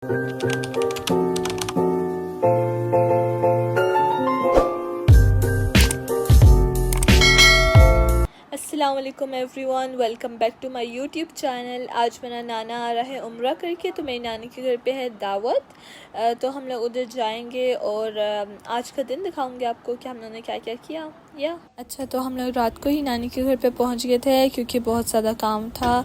अस्सलाम वालेकुम everyone, welcome back to my YouTube channel. आज मेरा नाना आ रहा है उम्रा करके, तो मेरी नानी के घर पे है दावत। तो हम लोग उधर जाएंगे और आज का दिन दिखाऊंगी आपको कि हम लोगों ने क्या क्या किया। अच्छा, तो हम लोग रात को ही नानी के घर पे पहुंच गए थे क्योंकि बहुत ज़्यादा काम था।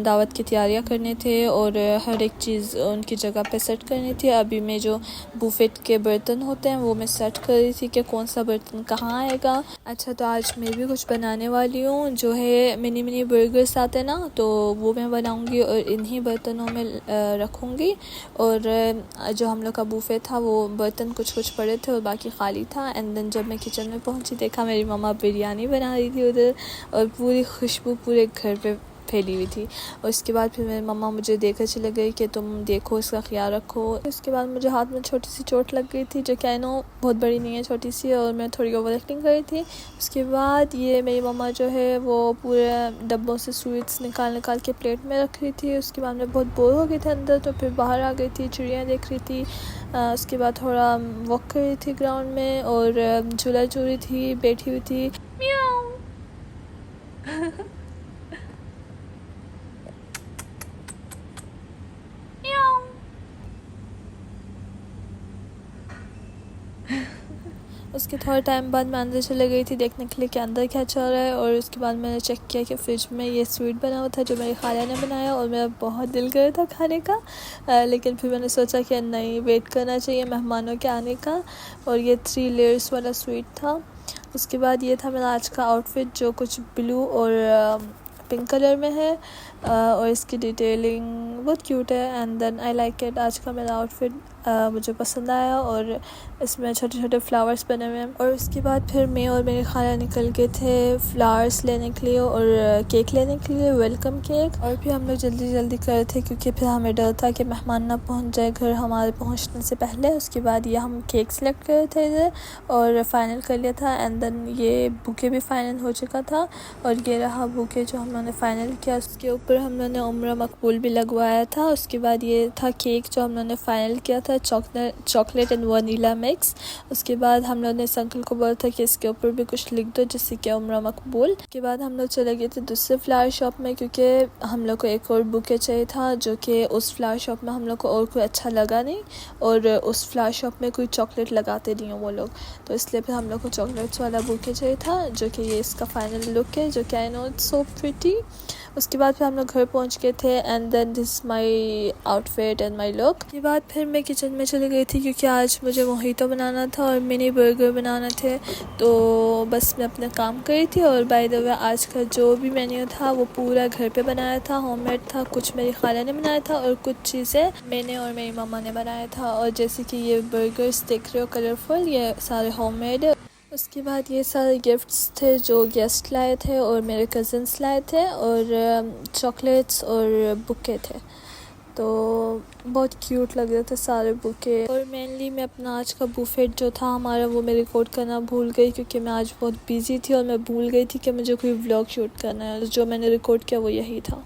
दावत की तैयारियां करने थे और हर एक चीज़ उनकी जगह पे सेट करनी थी। अभी मैं जो बुफेट के बर्तन होते हैं वो मैं सेट कर रही थी कि कौन सा बर्तन कहाँ आएगा। अच्छा, तो आज मैं भी कुछ बनाने वाली हूँ, जो है मिनी बर्गर्स आते हैं ना, तो वो मैं बनाऊँगी और इन्हीं बर्तनों में रखूँगी। और जो हम लोग का बुफे था वो बर्तन कुछ पड़े थे और बाकी खाली था। एंड देन जब मैं किचन में पहुँची देखा मेरी मम्मा बिरयानी बना रही थी उधर, और पूरी खुशबू पूरे घर पे फैली हुई थी। और उसके बाद फिर मेरी मम्मा मुझे देखकर चले गई कि तुम देखो, इसका ख्याल रखो। उसके बाद मुझे हाथ में छोटी सी चोट लग गई थी, जो कि आई नो बहुत बड़ी नहीं है, छोटी सी, और मैं थोड़ी ओवर एक्टिंग कर रही थी। उसके बाद ये मेरी मम्मा जो है वो पूरे डब्बों से स्वीट्स निकाल के प्लेट में रख रही थी। उसके बाद मैं बहुत बोर हो गई थी अंदर, तो फिर बाहर आ गई थी, चिड़िया देख रही थी। उसके बाद थोड़ा वॉक कर रही थी ग्राउंड में और झूला झूल रही थी, बैठी हुई थी। म्याऊ उसके थोड़ा टाइम बाद मैं अंदर चले गई थी देखने के लिए कि अंदर क्या चल रहा है। और उसके बाद मैंने चेक किया कि फ्रिज में ये स्वीट बना हुआ था जो मेरी खाला ने बनाया, और मेरा बहुत दिल कर रहा था खाने का। लेकिन फिर मैंने सोचा कि नहीं, वेट करना चाहिए मेहमानों के आने का। और ये 3 लेयर्स वाला स्वीट था। उसके बाद ये था मेरा आज का आउटफिट, जो कुछ ब्लू और पिंक कलर में है, और इसकी डिटेलिंग बहुत क्यूट है। And then I like it. आज का मेरा आउटफिट मुझे पसंद आया, और इसमें छोटे छोटे फ्लावर्स बने हुए हैं। और उसके बाद फिर मैं और मेरे खाला निकल गए थे फ्लावर्स लेने के लिए और केक लेने के लिए, वेलकम केक। और फिर हम लोग जल्दी कर रहे थे क्योंकि फिर हमें डर था कि मेहमान ना पहुंच जाए घर हमारे पहुंचने से पहले। उसके बाद ये हम केक सेलेक्ट कर रहे थे इधर और फाइनल कर लिया था। एंड देन ये बुके भी फाइनल हो चुका था, और ये रहा बुके जो हम लोगों ने फाइनल किया। उसके ऊपर हम लोगों ने उम्र मकबूल भी लगवाया था। उसके बाद ये था केक जो हम लोगों ने फाइनल किया था, चॉकलेट एंड वनीला मिक्स। उसके बाद हम लोग ने इस अंकल को बोला था कि इसके ऊपर भी कुछ लिख दो जिससे कि उम्र मकबूल। उसके बाद हम लोग चले गए थे दूसरे फ्लावर शॉप में क्योंकि हम लोग को एक और बुके चाहिए था, जो कि उस फ्लावर शॉप में हम लोग को और कोई अच्छा लगा नहीं, और उस फ्लावर शॉप में कोई चॉकलेट लगाते नहीं हो वो लोग, तो इसलिए फिर हम लोग को चॉकलेट्स वाला बुके चाहिए था, जो कि ये इसका फाइनल लुक है, जो कि I know it's so pretty. उसके बाद फिर हम लोग घर पहुंच गए थे। And then this my outfit and my look. उसके बाद फिर मैं किचन में चली गई थी क्योंकि आज मुझे मोहितो बनाना था और मिनी बर्गर बनाना थे, तो बस मैं अपना काम कर रही थी। और बाय द वे आज का जो भी मेन्यू था वो पूरा घर पे बनाया था, होममेड था। कुछ मेरी खाला ने बनाया था और कुछ चीज़ें मैंने और मेरी मम्मा ने बनाया था। और जैसे कि ये बर्गर्स देख रहे हो कलरफुल, ये सारे होममेड। उसके बाद ये सारे गिफ्ट्स थे जो गेस्ट लाए थे और मेरे कज़न्स लाए थे, और चॉकलेट्स और बुके थे, तो बहुत क्यूट लग रहे थे सारे बुके। और मेनली मैं अपना आज का बुफेट जो था हमारा वो मैं रिकॉर्ड करना भूल गई क्योंकि मैं आज बहुत बिजी थी और मैं भूल गई थी कि मुझे कोई व्लॉग शूट करना है। जो मैंने रिकॉर्ड किया वो यही था।